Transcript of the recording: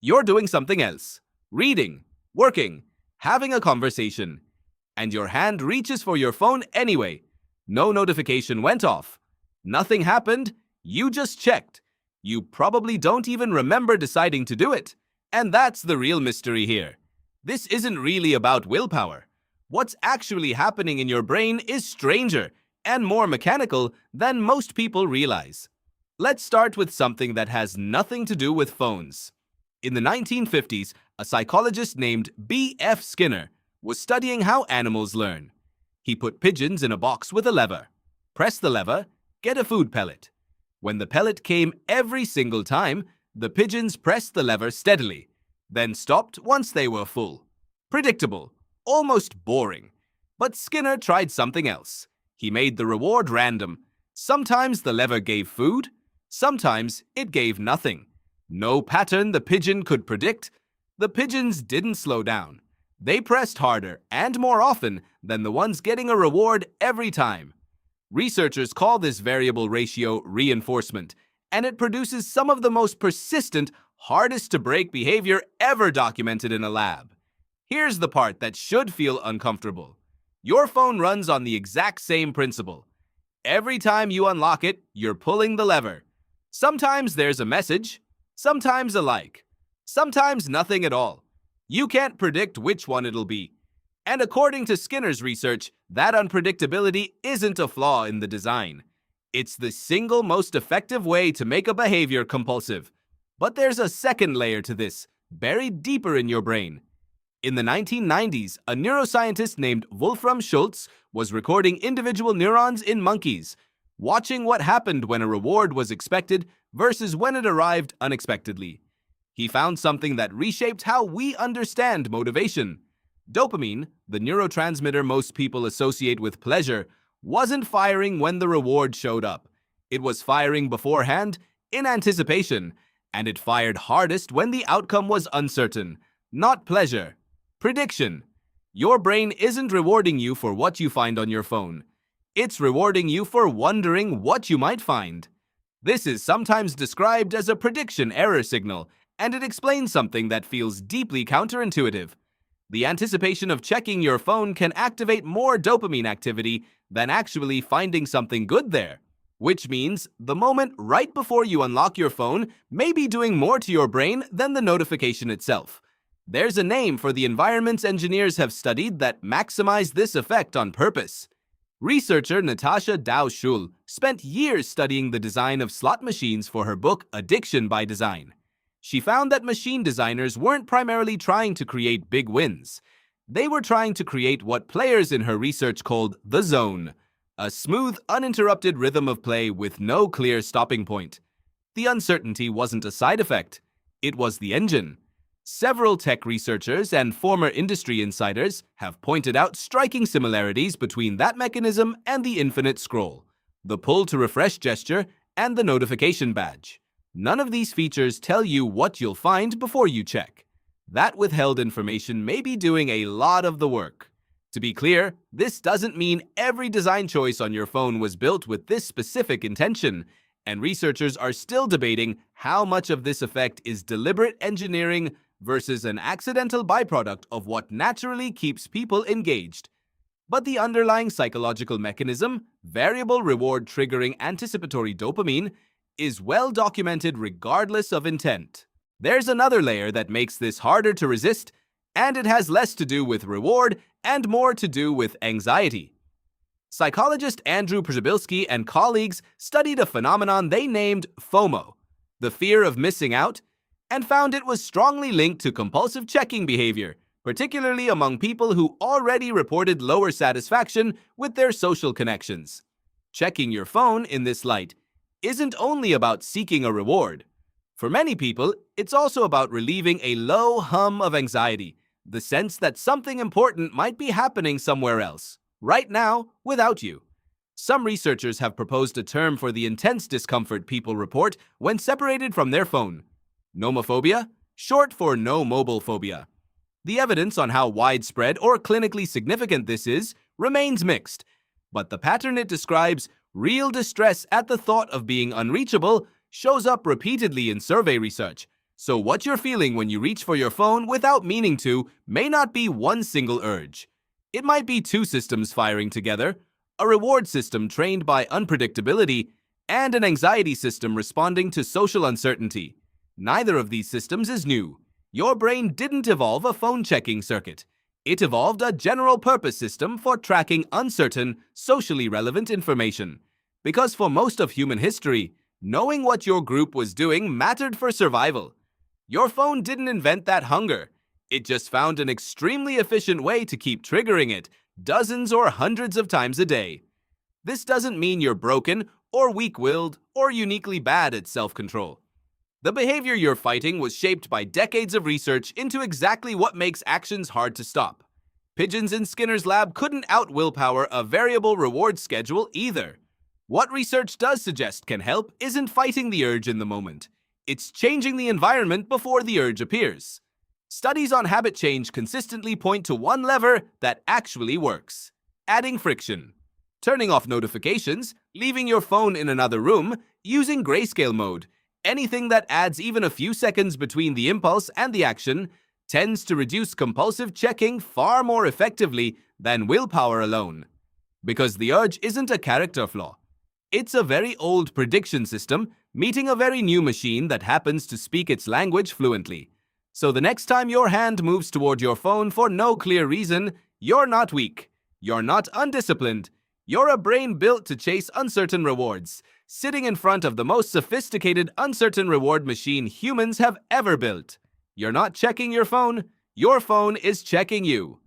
You're doing something else. Reading, working, having a conversation. And your hand reaches for your phone anyway. No notification went off. Nothing happened. You just checked. You probably don't even remember deciding to do it. And that's the real mystery here. This isn't really about willpower. What's actually happening in your brain is stranger and more mechanical than most people realize. Let's start with something that has nothing to do with phones. In the 1950s, a psychologist named B.F. Skinner was studying how animals learn. He put pigeons in a box with a lever. Press the lever, get a food pellet. When the pellet came every single time, the pigeons pressed the lever steadily, then stopped once they were full. Predictable, almost boring. But Skinner tried something else. He made the reward random. Sometimes the lever gave food, sometimes it gave nothing. No pattern the pigeon could predict. The pigeons didn't slow down. They pressed harder and more often than the ones getting a reward every time. Researchers call this variable ratio reinforcement, and it produces some of the most persistent, hardest-to-break behavior ever documented in a lab. Here's the part that should feel uncomfortable. Your phone runs on the exact same principle. Every time you unlock it, you're pulling the lever. Sometimes there's a message, sometimes a like, sometimes nothing at all. You can't predict which one it'll be. And according to Skinner's research, that unpredictability isn't a flaw in the design. It's the single most effective way to make a behavior compulsive. But there's a second layer to this, buried deeper in your brain. In the 1990s, a neuroscientist named Wolfram Schultz was recording individual neurons in monkeys, watching what happened when a reward was expected versus when it arrived unexpectedly. He found something that reshaped how we understand motivation. Dopamine, the neurotransmitter most people associate with pleasure, wasn't firing when the reward showed up. It was firing beforehand, in anticipation, and it fired hardest when the outcome was uncertain, not pleasure. Prediction. Your brain isn't rewarding you for what you find on your phone. It's rewarding you for wondering what you might find. This is sometimes described as a prediction error signal, and it explains something that feels deeply counterintuitive. The anticipation of checking your phone can activate more dopamine activity than actually finding something good there, which means the moment right before you unlock your phone may be doing more to your brain than the notification itself. There's a name for the environments engineers have studied that maximize this effect on purpose. Researcher Natasha Dow-Schul spent years studying the design of slot machines for her book Addiction by Design. She found that machine designers weren't primarily trying to create big wins. They were trying to create what players in her research called the zone, a smooth, uninterrupted rhythm of play with no clear stopping point. The uncertainty wasn't a side effect. It was the engine. Several tech researchers and former industry insiders have pointed out striking similarities between that mechanism and the infinite scroll, the pull to refresh gesture, and the notification badge. None of these features tell you what you'll find before you check. That withheld information may be doing a lot of the work. To be clear, this doesn't mean every design choice on your phone was built with this specific intention, and researchers are still debating how much of this effect is deliberate engineering versus an accidental byproduct of what naturally keeps people engaged. But the underlying psychological mechanism, variable reward triggering anticipatory dopamine, is well documented regardless of intent. There's another layer that makes this harder to resist, and it has less to do with reward and more to do with anxiety. Psychologist Andrew Przybylski and colleagues studied a phenomenon they named FOMO, the fear of missing out, and found it was strongly linked to compulsive checking behavior, particularly among people who already reported lower satisfaction with their social connections. Checking your phone in this light isn't only about seeking a reward. For many people, it's also about relieving a low hum of anxiety, the sense that something important might be happening somewhere else, right now, without you. Some researchers have proposed a term for the intense discomfort people report when separated from their phone: nomophobia, short for no mobile phobia. The evidence on how widespread or clinically significant this is remains mixed, but the pattern it describes, real distress at the thought of being unreachable, shows up repeatedly in survey research. So what you're feeling when you reach for your phone without meaning to may not be one single urge. It might be two systems firing together, a reward system trained by unpredictability and an anxiety system responding to social uncertainty. Neither of these systems is new. Your brain didn't evolve a phone-checking circuit. It evolved a general-purpose system for tracking uncertain, socially relevant information. Because for most of human history, knowing what your group was doing mattered for survival. Your phone didn't invent that hunger. It just found an extremely efficient way to keep triggering it dozens or hundreds of times a day. This doesn't mean you're broken or weak-willed or uniquely bad at self-control. The behavior you're fighting was shaped by decades of research into exactly what makes actions hard to stop. Pigeons in Skinner's lab couldn't out-willpower a variable reward schedule either. What research does suggest can help isn't fighting the urge in the moment. It's changing the environment before the urge appears. Studies on habit change consistently point to one lever that actually works: adding friction. Turning off notifications, leaving your phone in another room, using grayscale mode. Anything that adds even a few seconds between the impulse and the action tends to reduce compulsive checking far more effectively than willpower alone. Because the urge isn't a character flaw. It's a very old prediction system meeting a very new machine that happens to speak its language fluently. So the next time your hand moves toward your phone for no clear reason, you're not weak. You're not undisciplined. You're a brain built to chase uncertain rewards, sitting in front of the most sophisticated uncertain reward machine humans have ever built. You're not checking your phone is checking you.